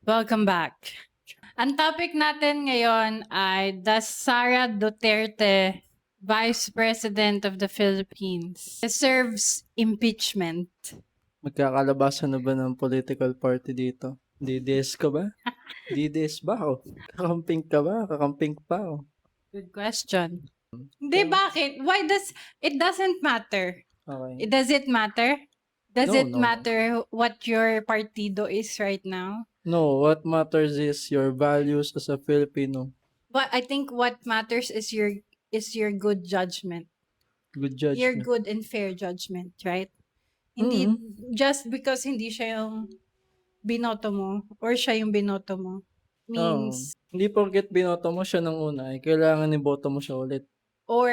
Welcome back. Ang topic natin ngayon ay does Sara Duterte, Vice President of the Philippines, deserves impeachment? Magkakalabasan na ba ng political party dito? DDS ka ba? DDS ba o? Kakamping ka ba? Kakamping pa o? Good question. Hindi, bakit? Why does it doesn't matter? Okay. Does it matter? Does No, it no. matter what your partido is right now? No, what matters is your values as a Filipino. But I think what matters is your good judgment. Good Your judgment. good and fair judgment, right? Hindi just because hindi siya yung binoto mo or siya yung binoto mo means Hindi porket binoto mo siya ng una, kailangan iboto mo siya ulit. or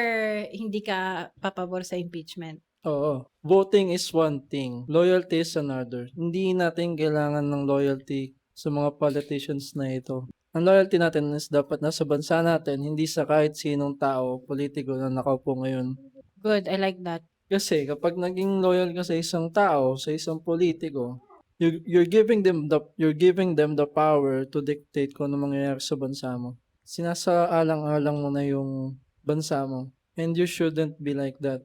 hindi ka papabor sa impeachment. Oo. Voting is one thing. Loyalty is another. Hindi natin kailangan ng loyalty sa mga politicians na ito. Ang loyalty natin is dapat nasa bansa natin, hindi sa kahit sinong tao, politiko na nakaupo ngayon. Good, I like that. Kasi kapag naging loyal ka sa isang tao, sa isang politiko, you're giving them the power to dictate kung ano mangyayari sa bansa mo. Sinasaalang-alang mo na yung bansa mo. And you shouldn't be like that.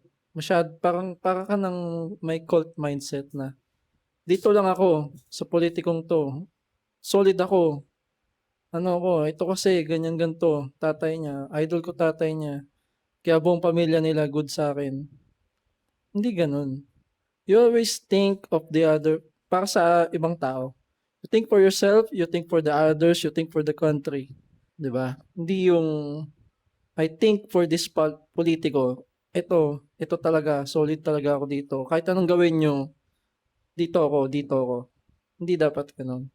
Para ka ng may cult mindset na dito lang ako sa politikong to. Solid ako. Ito kasi ganyan ganto. Tatay niya, idol ko tatay niya. Kaya buong pamilya nila good sa akin. Hindi ganun. You always think of the other para sa ibang tao. You think for yourself, you think for the others, you think for the country. 'Di ba? Hindi yung I think for this politiko. Ito talaga, solid talaga ako dito. Kahit anong gawin nyo, dito ako. Hindi dapat ganun.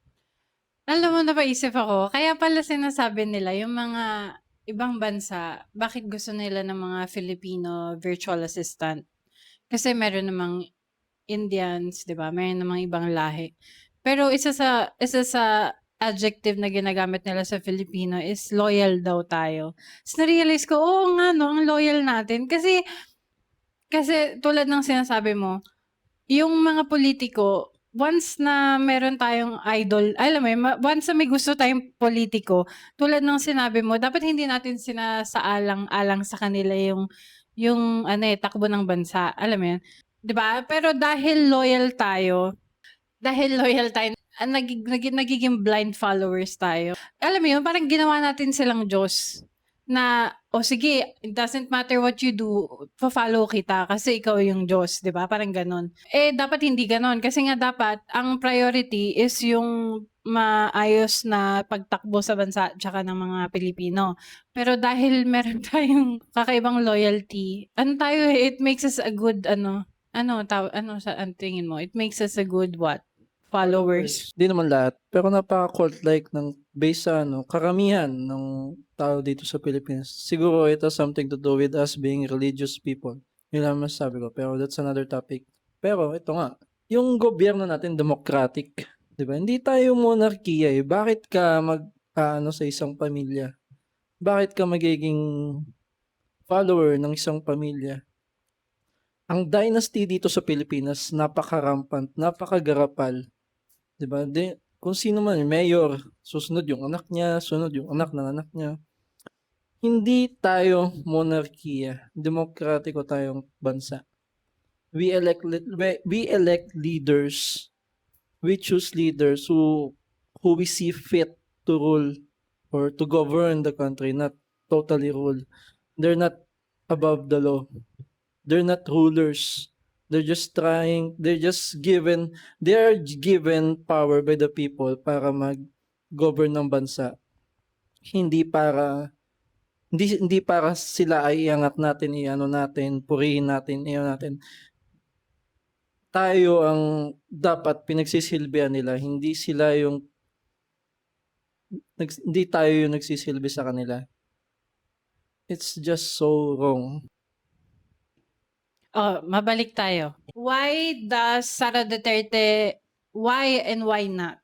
Alam mo, napaisip ako, kaya pala sinasabi nila yung mga ibang bansa, bakit gusto nila ng mga Filipino virtual assistant? Kasi meron namang Indians, 'di ba? Meron namang ibang lahi. Pero isa sa adjective na ginagamit nila sa Filipino is loyal daw tayo. Tapos na-realize ko, oo nga no, ang loyal natin. Kasi tulad ng sinasabi mo, yung mga politiko, once na meron tayong idol, alam mo yun, once na may gusto tayong politiko, tulad ng sinabi mo, dapat hindi natin sinasaalang-alang sa kanila yung takbo ng bansa. Alam mo yun? 'Di ba? Pero dahil loyal tayo, nagiging blind followers tayo. Alam mo yun, parang ginawa natin silang Diyos na, sige, it doesn't matter what you do, follow kita kasi ikaw yung Diyos, di ba? Parang ganon. Dapat hindi ganon kasi nga dapat ang priority is yung maayos na pagtakbo sa bansa tsaka ng mga Pilipino. Pero dahil meron tayong kakaibang loyalty, it makes us a good, ang tingin mo? It makes us a good what? Followers. Hindi naman lahat, pero napaka-cult-like ng based sa karamihan ng tao dito sa Pilipinas. Siguro it has something to do with us being religious people. Yun lang masasabi ko, pero that's another topic. Pero ito nga, yung gobyerno natin democratic, 'di ba? Hindi tayo monarkiya eh. Bakit ka sa isang pamilya? Bakit ka magiging follower ng isang pamilya? Ang dynasty dito sa Pilipinas napaka-rampant, napakagarapal. 'Di ba? Kung sino man, mayor, susunod yung anak niya, sunod yung anak ng anak niya. Hindi tayo monarkiya, demokratiko tayong bansa. We elect leaders. We choose leaders who we see fit to rule or to govern the country, not totally rule. They're not above the law. They're not rulers. They're given power by the people para mag-govern ng bansa. Hindi para sila ay iangat natin, purihin natin, natin. Tayo ang dapat pinagsisilbihan nila, hindi tayo yung nagsisilbi sa kanila. It's just so wrong. Mabalik tayo. Why does Sara Duterte, why and why not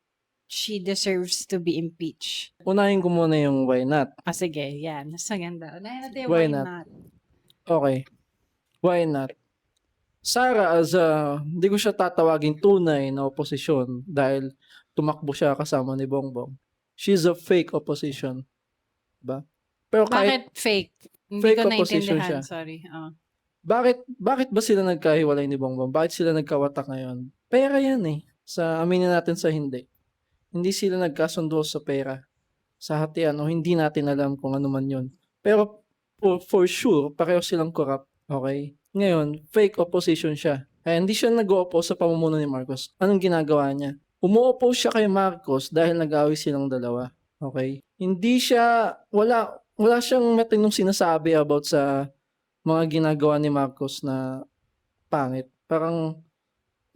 she deserves to be impeached? Unahin ko muna yung why not. Sige, yan. Mas maganda. Unahin natin yung Why why not? not. Okay. Why not? Sara hindi ko siya tatawagin tunay na oposisyon dahil tumakbo siya kasama ni Bongbong. She's a fake opposition, 'di ba? Pero kahit Bakit fake? Hindi fake ko opposition naintindihan, siya, sorry, bakit ba sila nagkahiwalay ni Bongbong? Bakit sila nagkawatak ngayon? Pera 'yan, eh, aminin natin sa hindi. Hindi sila nagkasundo sa pera, sa hatian o hindi natin alam kung ano man 'yun. Pero for sure pareho silang corrupt, okey? Ngayon, fake opposition siya. Kaya hindi siya nag-o-oppose sa pamumuno ni Marcos. Anong ginagawa niya? Umo-oppose siya kay Marcos dahil nag-away silang dalawa, okey? Hindi siya wala siyang matinong sinasabi about sa mga ginagawa ni Marcos na pangit. Parang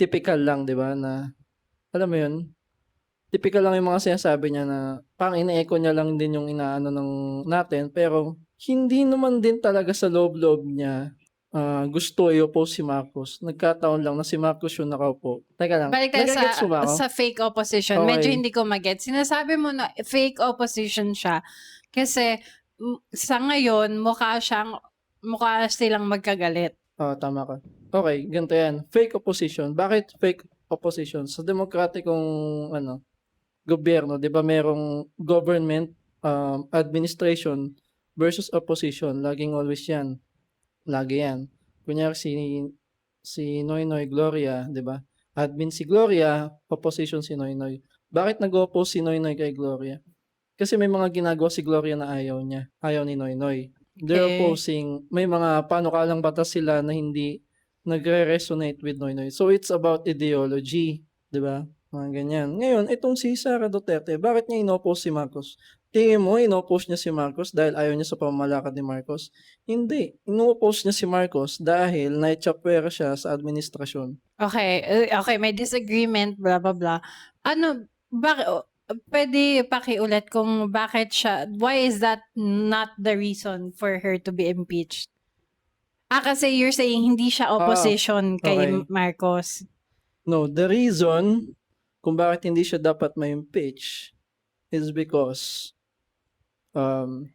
tipikal lang, 'di ba, na alam mo 'yun, tipikal lang yung mga sinasabi niya na parang ine-echo niya lang din yung inaano natin pero hindi naman din talaga sa loob-loob niya, gusto i-oppose si Marcos. Nagkataon lang na si Marcos yung nakaupo. Teka lang, Balik tayo nage-gets mo ba ako? sa fake opposition. Medyo Okey. hindi ko ma-gets. Sinasabi mo na fake opposition siya kasi sa ngayon mukha silang magkagalit. Oo, tama ka. Okey, ganito 'yan, fake opposition. Bakit fake opposition? Sa demokratikong ano, gobyerno 'di ba merong government, administration versus opposition, laging always 'yan, lagi 'yan. Kunyari si Noynoy Gloria 'di ba, admin si Gloria, opposition si Noynoy. Bakit nag-o-oppose si Noynoy kay Gloria? Kasi may mga ginagawa si Gloria na ayaw niya, ayaw ni Noynoy. They're Okay. opposing, may mga panukalang batas sila na hindi nagre-resonate with Noynoy. So it's about ideology, 'di ba? Mga ganyan. Ngayon itong si Sara Duterte, bakit niya ino-oppose si Marcos? Tingin mo ino-oppose niya si Marcos dahil ayaw niya sa pamamalakad ni Marcos? Hindi, ino-oppose niya si Marcos dahil naitsapuwera siya sa administrasyon. Okay, okay, may disagreement, blah, blah, blah. Ano, puwede pakiulit kung why is that not the reason for her to be impeached? Kasi you're saying hindi siya Ah, opposition kay okey. Marcos. No, the reason kung bakit hindi siya dapat ma-impeach is because, um,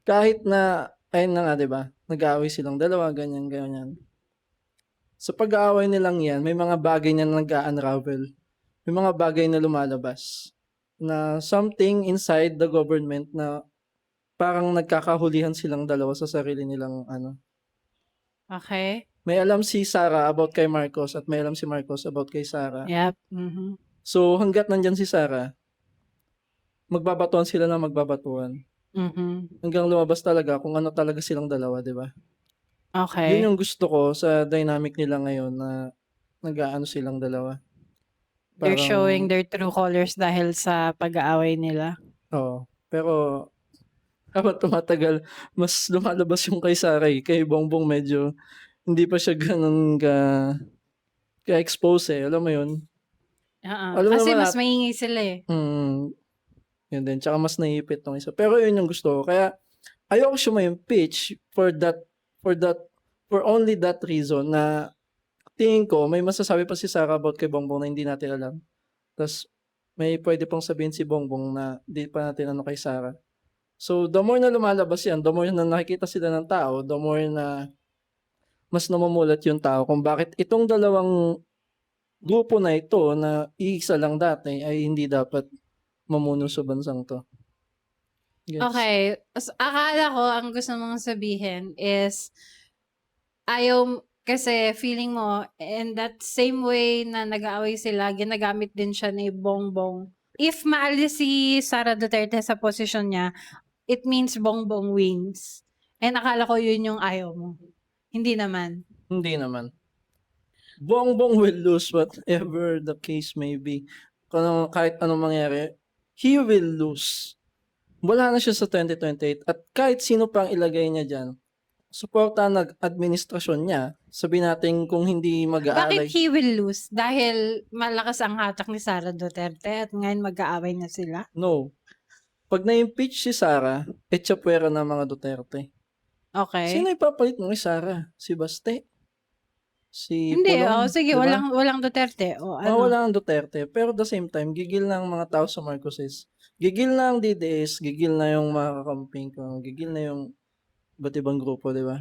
kahit na ayun na nga 'di ba, nag-aaway silang dalawa ganyan, ganyan. Sa pag-aaway nilang 'yan may mga bagay na nag-a-unravel, may mga bagay na lumalabas, na something inside the government na parang nagkakahulihan silang dalawa sa sarili nilang ano. Okay. May alam si Sara about kay Marcos at may alam si Marcos about kay Sara. Yep, mhm. So hangga't nandiyan si Sara, magbabatuan sila ng magbabatuan. Mhm. Hanggang lumabas talaga kung ano talaga silang dalawa, 'di ba? Yun Okay. yung gusto ko sa dynamic nila ngayon na nag-aano silang dalawa, They're showing parang their true colors dahil sa pag-aaway nila. oo. Pero habang tumatagal mas lumalabas yung kay Sara, eh, kay Bongbong medyo hindi pa siya gano'n ka-expose, eh, alam mo yun? Oo, Alam kasi naman mas maingay sila, eh. mm, yun din, tsaka mas naiipit nung isa. Pero yun yung gusto ko kaya ayoko siya ma-impeach for only that reason na tingin ko may masasabi pa si Sara about kay Bongbong na hindi natin alam. Tas may puwede pang sabihin si Bongbong na di pa natin ano kay Sara. So, the more na lumalabas 'yan, the more na nakikita sila ng tao, the more na mas namumulat yung tao kung bakit itong dalawang grupo na ito na iisa lang dati ay hindi dapat mamuno sa bansang 'to, gets? Okay, akala ko ang gusto mong sabihin is kasi feeling mo in that same way na nag-aaway sila, ginagamit din siya ni Bongbong. If maalis si Sara Duterte sa posisyon niya, it means Bongbong wins. And akala ko yun yung ayaw mo. Hindi naman. Hindi naman. Bongbong will lose whatever the case may be. Kahit anong mangyari, he will lose. Wala na siya sa 2028 at kahit sino pang ilagay niya diyan, suportahan ng administrasyon niya. Sabihin natin kung hindi Bakit mag-aalay he will lose? Dahil malakas ang hatak ni Sara Duterte at ngayon mag-aaway na sila? no. 'Pag na-impeach si Sara, etsapuwera ng mga Duterte. Sino Okay. ipapalit mo kay Sara? Si Baste? Si Hindi, Pulong, sige, 'di ba? walang Duterte, o ano? Mawawala ang Duterte, pero at the same time gigil na ang mga tao sa Marcoses. Gigil na ang DDS, gigil na yung mga kakamping ko, gigil na yung iba't ibang grupo, 'di ba?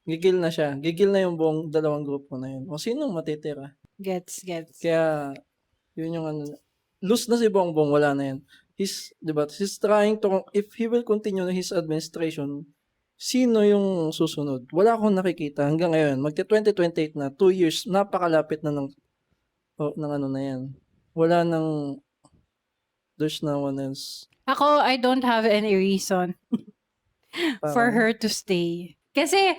Gigil na siya, gigil na yung buong dalawang grupo na yun. O sinong matitira? Gets. Kaya Yun yung ano, loose na si Bongbong, wala na yan. He's trying to, if he will continue his administration, sino yung susunod? Wala akong nakikita hanggang ngayon. Magti-2028 na, 2 years, napakalapit na ng ano na yan. Wala nang, there's no one else. Ako, I don't have any reason for Parang, her to stay. Kasi,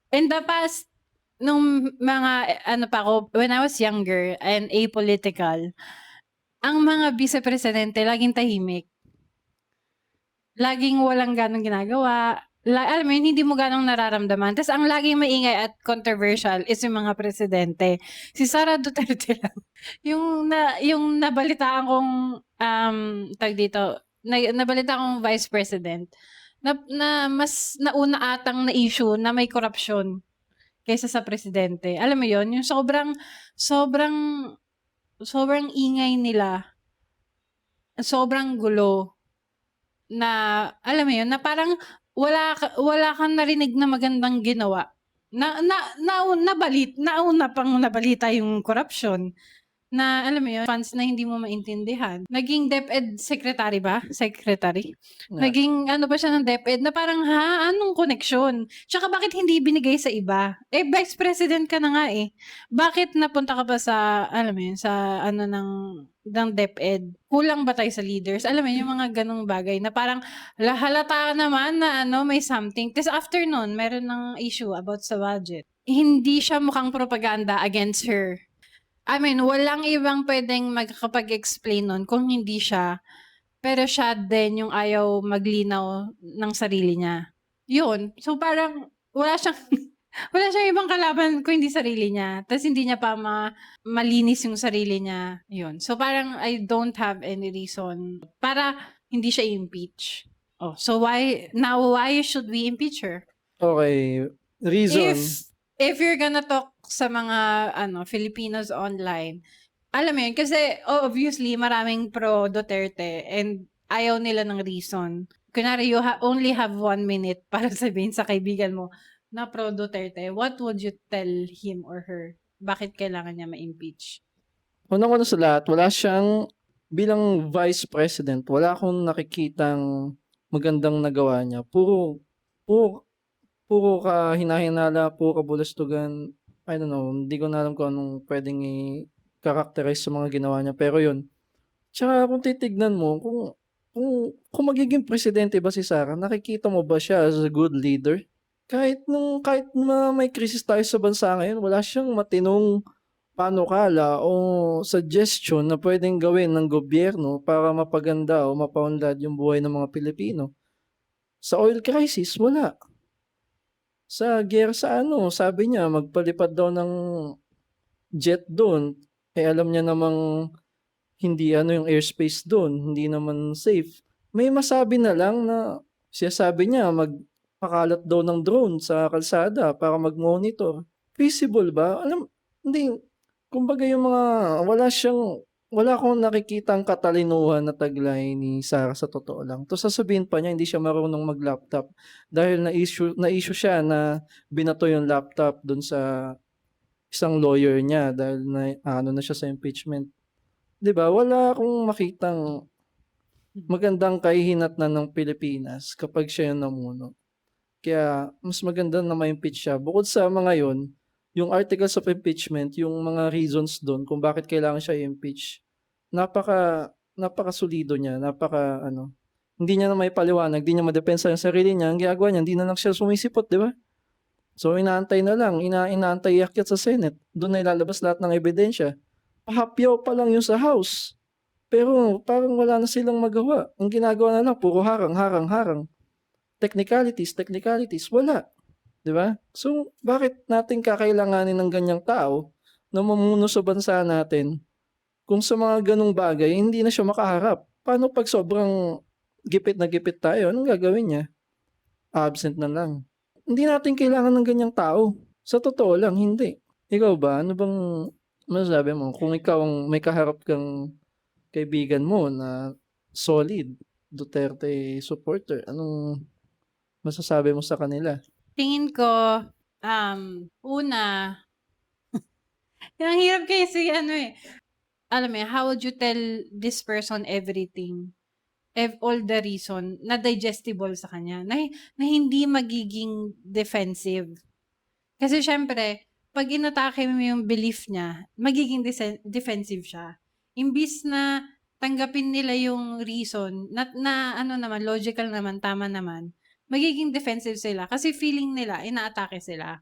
in the past, nung mga, ano pa ako, when I was younger and apolitical, ang mga vice-presidente laging tahimik. Laging walang ganong ginagawa. Alam mo yun, hindi mo ganong nararamdaman. Tas ang laging maingay at controversial is yung mga presidente. Si Sara Duterte lang. Yung nabalitaan kong, tawag dito, nabalitaan kong vice president, na mas nauna atang na issue na may korupsyon kaysa sa presidente. Alam mo yun, yung sobrang ingay nila, sobrang gulo. Na alam mo yun, na parang wala kang narinig na magandang ginawa. Nauna pang nabalita yung corruption. Na alam mo yun, funds na hindi mo maintindihan. Naging DepEd secretary ba? Secretary? yeah. Naging ano ba siya ng DepEd na parang anong koneksyon? Tsaka bakit hindi binigay sa iba? Vice President ka na nga eh. Bakit napunta ka pa sa, alam mo yun, sa ano ng DepEd? Kulang ba tayo sa leaders? Alam mo yun, yung mga ganong bagay na parang halata naman na may something. Tapos after nun, meron ng issue about sa budget. Hindi siya mukhang propaganda against her. I mean, walang ibang pwedeng makakapag-explain nun kung hindi siya. Pero siya din yung ayaw maglinaw ng sarili niya. Yun. So parang wala siyang wala siyang ibang kalaban kung hindi sarili niya. Tapos hindi niya pa malinis yung sarili niya. Yun. So parang I don't have any reason para hindi siya i-impeach. Oh, so why should we impeach her? Okay, reason. If you're gonna talk sa mga Filipinos online, alam mo yun, kasi obviously maraming pro Duterte and ayaw nila ng reason. Kunwari, you only have 1 minute para sabihin sa kaibigan mo na pro Duterte, what would you tell him or her? Bakit kailangan niya ma-impeach? Unang-una sa lahat, wala siyang, bilang vice president, wala akong nakikitang magandang nagawa niya. Puro kahina-hinala, puro kabulastugan. I don't know, hindi ko na alam kung anong pwedeng i-characterize sa mga ginawa niya. Pero yun. Tsaka kung titignan mo, kung magiging presidente ba si Sara, nakikita mo ba siya as a good leader? Kahit na may krisis tayo sa bansa ngayon, wala siyang matinong panukala o suggestion na pwedeng gawin ng gobyerno para mapaganda o mapaunlad yung buhay ng mga Pilipino. Sa oil crisis, wala. Sa giyera sabi niya magpalipad daw ng jet doon. Alam niya namang hindi yung airspace doon, hindi naman safe. May masabi na lang na sabi niya magpakalat daw ng drone sa kalsada para mag-monitor. Feasible ba? Hindi. Kumbaga yung mga wala akong nakikitang katalinuhan na taglay ni Sara sa totoo lang. To sasabihin pa niya hindi siya marunong mag-laptop dahil na-issue siya na binato yung laptop dun sa isang lawyer niya dahil na siya sa impeachment. 'Di ba? Wala akong makitang magandang kahihinatnan ng Pilipinas kapag siya yung namuno. Kaya mas maganda na ma-impeach siya. Bukod sa mga yon, yung articles of impeachment, yung mga reasons dun kung bakit kailangan siya i-impeach, napakasolido niya, hindi niya na maipaliwanag, hindi niya madepensa yung sarili niya. Ang ginagawa niya, hindi na lang siya sumisipot, 'di ba? So inaantay na lang, inaantay iakyat sa Senate. Doon na ilalabas lahat ng ebidensya. Pahapyaw pa lang yung sa House. Pero parang wala na silang magawa. Ang ginagawa na lang, puro harang. Technicalities, wala. 'Di ba? So, bakit natin kakailanganin ng ganyang tao na mamuno sa bansa natin kung sa mga ganong bagay hindi na siya makaharap? Paano pag sobrang gipit na gipit tayo? Anong gagawin niya? Absent na lang. Hindi natin kailangan ng ganyang tao. Sa totoo lang, hindi. Ikaw ba? Ano bang masasabi mo? Kung ikaw ang may kaharap kang kaibigan mo na solid Duterte supporter, anong masasabi mo sa kanila? Tingin ko, una, ang hirap kasi alam mo yun, how would you tell this person everything? All the reason na digestible sa kanya, na hindi magiging defensive. Kasi siyempre, 'pag inatake mo yung belief niya, magiging defensive siya. Imbis na tanggapin nila yung reason na ano naman, logical naman, tama naman, magiging defensive sila kasi feeling nila inaatake sila.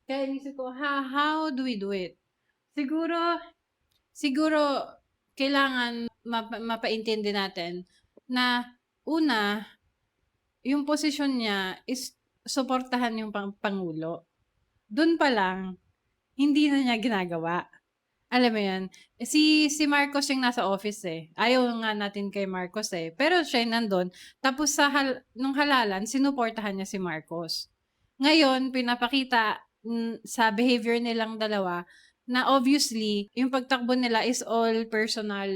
Kaya inisip ko, how do we do it? Siguro siguro kailangan mapaintindi natin na una, yung posisyon niya is suportahan yung pangulo. Dun pa lang, hindi na niya ginagawa. Alam mo yun? Si Marcos yung nasa office eh. Ayaw nga natin kay Marcos eh. Pero siya yung nandun. Tapos nung halalan, sinuportahan niya si Marcos. Ngayon, pinapakita sa behavior nilang dalawa na obviously, yung pagtakbo nila is all personal.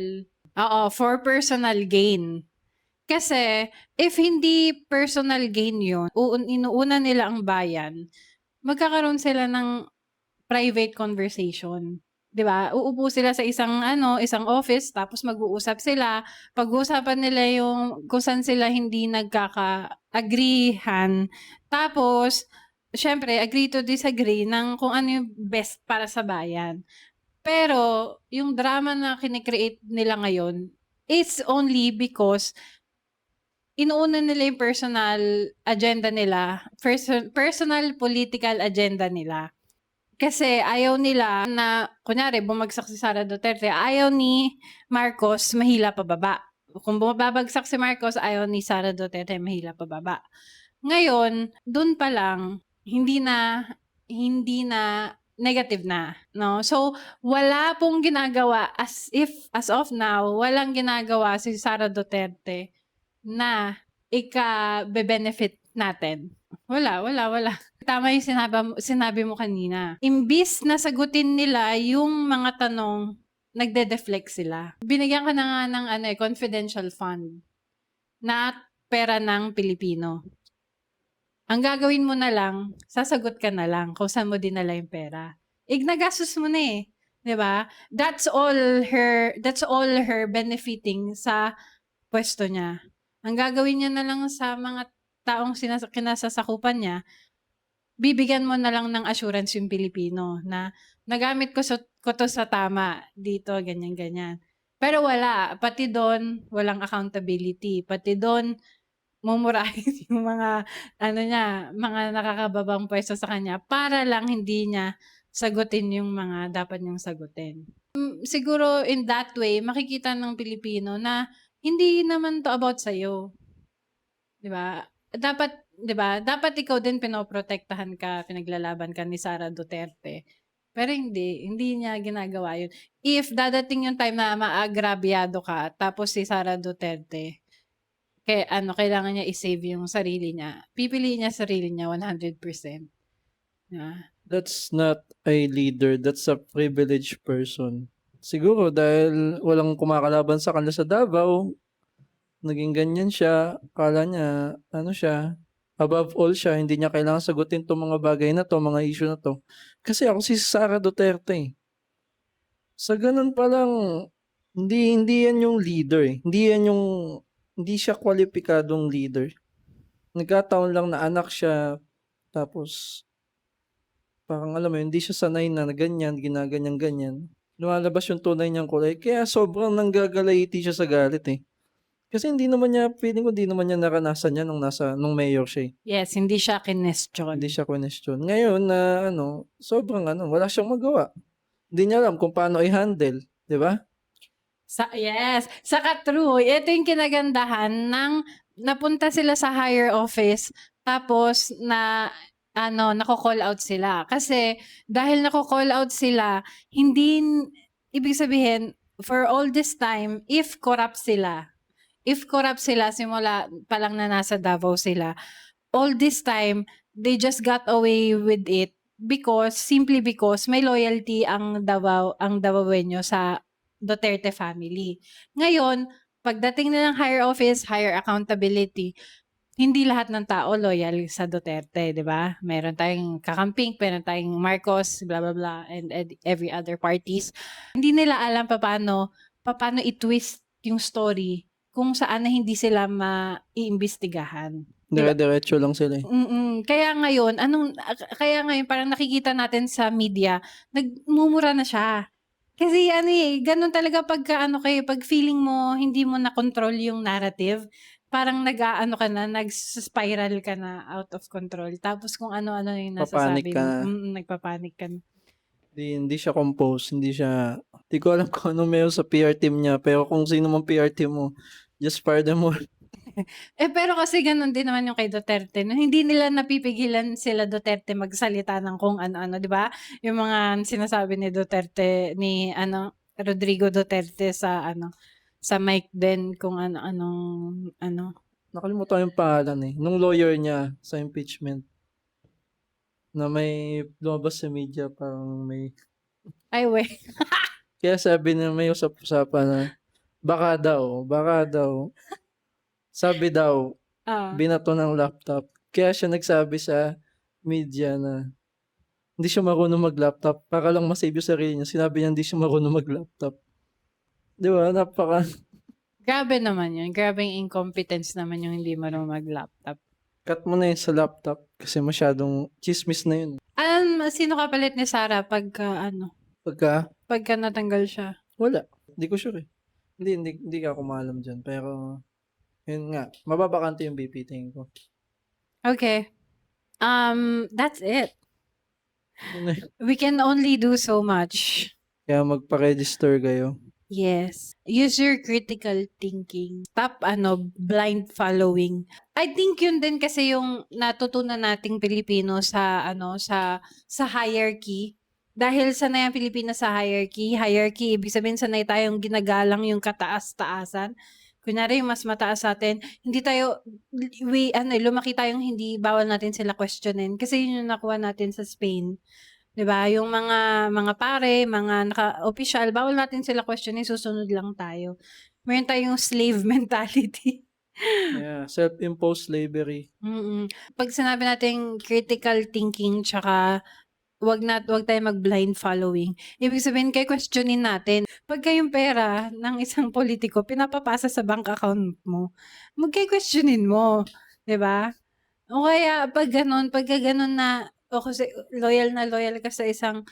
Oo, for personal gain. Kasi, if hindi personal gain yun, inuuna nila ang bayan, magkakaroon sila ng private conversation. 'Di ba? Uupo sila sa isang office tapos mag-uusap sila. Pag-uusapan nila yung kung saan sila hindi nagkaka-agreehan. Tapos, syempre, agree to disagree ng kung ano yung best para sa bayan. Pero, yung drama na kine-create nila ngayon is only because inuuna nila yung personal agenda nila, personal political agenda nila. Kasi ayaw nila na, kunyari, bumagsak si Sara Duterte, ayaw ni Marcos mahila pababa. Kung babagsak si Marcos, ayaw ni Sara Duterte mahila pababa. Ngayon, dun pa lang, hindi na negative na, no? So, wala pong ginagawa as of now, walang ginagawa si Sara Duterte na ika-benefit natin. Wala. Tama yung sinabi mo kanina. Imbis na sagutin nila yung mga tanong, nagde-deflect sila. Binigyan ka na nga ng confidential fund na pera ng Pilipino. Ang gagawin mo na lang, sasagot ka na lang kung saan mo dinala yung pera. Nagastos mo na eh. 'Di ba? That's all her benefiting sa pwesto niya. Ang gagawin niya na lang sa mga taong kinasasakupan niya, bibigyan mo na lang ng assurance yung Pilipino na nagamit ko to sa tama dito, ganyan. Pero wala. Pati doon, walang accountability. Pati doon, mumurahin yung mga, mga nakakababang pwesto sa kanya para lang hindi niya sagutin yung mga dapat niyang sagutin. Siguro in that way, makikita ng Pilipino na hindi naman to about sa'yo. 'Di ba? Dapat ikaw din pinoprotektahan ka, pinaglalaban ka ni Sara Duterte. Pero hindi niya ginagawa yun. If dadating yung time na maagrabyado ka, tapos si Sara Duterte, kailangan niya i-save yung sarili niya, pipiliin niya sarili niya 100%. That's not a leader, that's a privileged person. Siguro dahil walang kumakalaban sa kanya sa Davao, naging ganyan siya, akala niya siya, above all siya, hindi niya kailangan sagutin 'tong mga bagay na 'to, mga issue na 'to. Kasi ako si Sara Duterte, eh. Sa gano'n pa lang, hindi yan yung leader, eh. Hindi siya kwalipikadong leader. Nagkataon lang na anak siya, tapos parang alam mo yun, hindi siya sanay na ganyan, ginaganyan-ganyan. Lumalabas yung tunay niyang kulay, kaya sobrang nanggagalaiti siya sa galit, eh. Kasi feeling ko hindi naman niya naranasan yan nung mayor siya, eh. Yes, hindi siya kinwestiyon. Hindi siya question. Ngayon na sobrang wala siyang magawa. Hindi niya alam kung paano i-handle, 'di ba? Yes, saka true. Ito yung kinagandahan ng napunta sila sa higher office tapos nako-call out sila. Kasi dahil nako-call out sila, ibig sabihin, for all this time, if corrupt sila simula pa lang na nasa Davao sila, all this time, they just got away with it simply because may loyalty ang Davaoenyo sa Duterte family. Ngayon, pagdating na ng higher office, higher accountability, hindi lahat ng tao loyal sa Duterte, 'di ba? Meron tayong kakamping, meron tayong Marcos, blah, blah, blah, and every other parties. Hindi nila alam papaano i-twist yung story kung saan na hindi sila maiimbestigahan, 'di ba? Dire-diretso lang sila eh. Kaya ngayon parang nakikita natin sa media, nagmumura na siya. Kasi ano, gano'n talaga pagka ano kayo, 'pag feeling mo hindi mo na control yung narrative, parang nag-aano ka na, spiral ka na out of control. Tapos kung ano-ano yung Papanik nasasabi ka mo, na. nagpa-panic ka na. Hindi siya compose, hindi ko alam kung ano meron sa PR team niya, pero kung sino mang PR team mo, just fire them all. Pero kasi gano'n din naman yung kay Duterte 'no, hindi nila napipigilan sila Duterte magsalita ng kung ano-ano, 'di ba? Yung mga sinasabi ni Duterte, ni ano, Rodrigo Duterte sa mic din kung ano-anong ano. Nakalimutan ko yung pangalan eh, nung lawyer niya sa impeachment na may lumabas sa media parang may Ay we kaya sabi niya may usap-usapan na baka daw, sabi daw oo. binato ng laptop. Kaya siya nagsabi sa media na hindi siya marunong mag-laptop para lang ma-save yung sarili niya. Sinabi niya hindi siya marunong mag-laptop. 'Di ba? Grabe naman yun, grabeng incompetence naman yung hindi marunong mag-laptop. Cut mo na yun sa laptop kasi masyadong tsismis na yun. Sino kapalit ni Sarah Pagka pagka natanggal siya? wala, hindi ko sure eh. Hindi ako maalam diyan pero yun nga, mababakante yung BP tingin ko. Okay, that's it. Yun na yun. We can only do so much. Kaya magpa-register kayo. Yes. Use your critical thinking. Stop blind following. I think yun din kasi yung natutunan nating Pilipino sa hierarchy. Dahil sanay ang Pilipinas sa hierarchy ibig sabihin sanay tayong ginagalang yung kataas-taasan. Kunyari yung mas mataas sa'tin, hindi tayo lumaki tayong hindi bawal natin sila questionin kasi yun yung nakuha natin sa Spain. 'Di ba, yung mga pare, mga opisyal, bawal natin sila questionin, susunod lang tayo. Meron tayong slave mentality. Yeah, self-imposed slavery. 'Pag sinabi nating critical thinking tsaka 'wag tayong mag-blind following, ibig sabihin ke-questionin natin. Pagka yung pera ng isang politiko pinapapasa sa bank account mo, ke-questionin mo, 'di ba? O kaya pagka gano'n kasi na loyal ka sa isang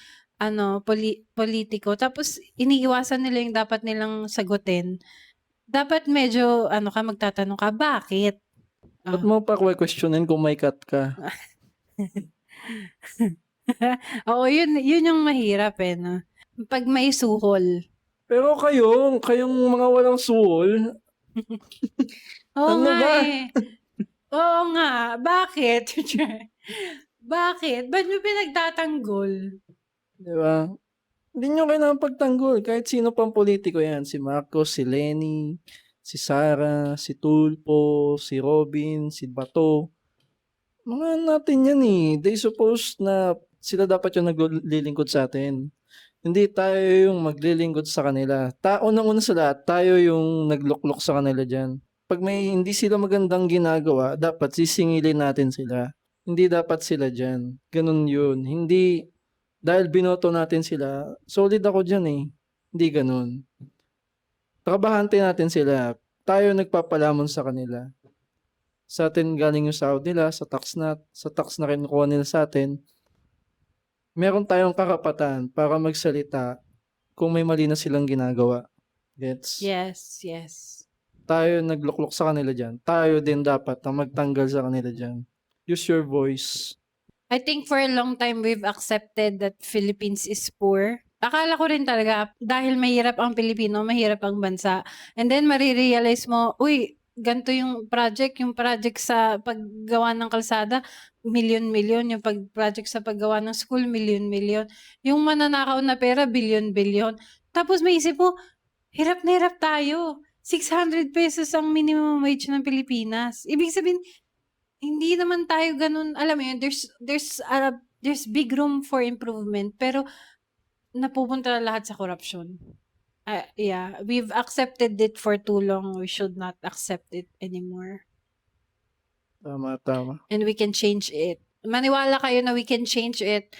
politiko tapos iniiwasan nila yung dapat nilang sagutin, dapat medyo magtatanong ka, bakit? Ba't Oh. mo pa kwe-questionin kung may cut ka? Oo, yun yung mahirap, 'no? 'Pag may suhol. Pero kayong mga walang soul, Oo ano nga, ba? eh. Oo nga, bakit? Bakit? Ba't niyo pinagtatanggol? 'Di ba? Hindi niyo kailangang pagtanggol kahit sino pang politiko 'yan, si Marcos, si Leni, si Sara, si Tulfo, si Robin, si Bato. Mga ano natin 'yan, eh. They supposed na sila dapat yung naglilingkod sa'tin. Hindi tayo yung maglilingkod sa kanila. Unang-una sa lahat, tayo yung nagluklok sa kanila diyan. 'Pag may hindi sila magandang ginagawa, dapat sisingilin natin sila. Hindi dapat sila diyan, gano'n 'yun. Hindi dahil binoto natin sila, solid ako diyan, eh. Hindi gano'n. Trabahante natin sila, tayo nagpapalamon sa kanila. Sa'tin galing yung sahod nila, sa tax na kinukuha nila sa'tin. Meron tayong karapatan para magsalita kung may mali na silang ginagawa, gets? Yes, yes. Tayo nagluklok sa kanila diyan, tayo din dapat ang magtanggal sa kanila diyan. Use your voice. I think for a long time we've accepted that Philippines is poor. Akala ko rin talaga dahil mahirap ang Pilipino, mahirap ang bansa. And then mare-realize mo, uy, ganito yung project sa paggawa ng kalsada, milyon-milyon, yung project sa paggawa ng school, milyon-milyon. Yung mananakaw na pera, bilyon-bilyon. Tapos may isip mo, hirap na hirap tayo. 600 pesos ang minimum wage ng Pilipinas. Ibig sabihin, hindi naman tayo gano'n, alam mo yun, there's big room for improvement pero napupunta lahat sa korapsyon. Yeah, we've accepted it for too long, we should not accept it anymore. Tama, tama. And we can change it. Maniwala kayo na we can change it,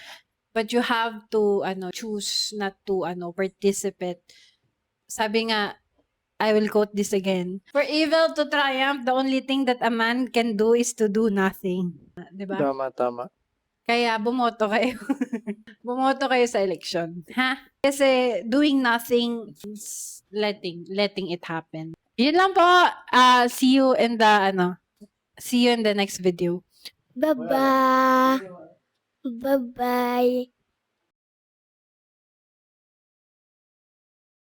but you have to choose not to participate. Sabi nga, I will quote this again. For evil to triumph, the only thing that a man can do is to do nothing. 'Di ba? Tama, tama. Kaya bumoto kayo. Bumoto kayo sa election, ha? Kasi doing nothing is letting it happen. Yun lang po. See you in the next video. Bye-bye. Bye-bye.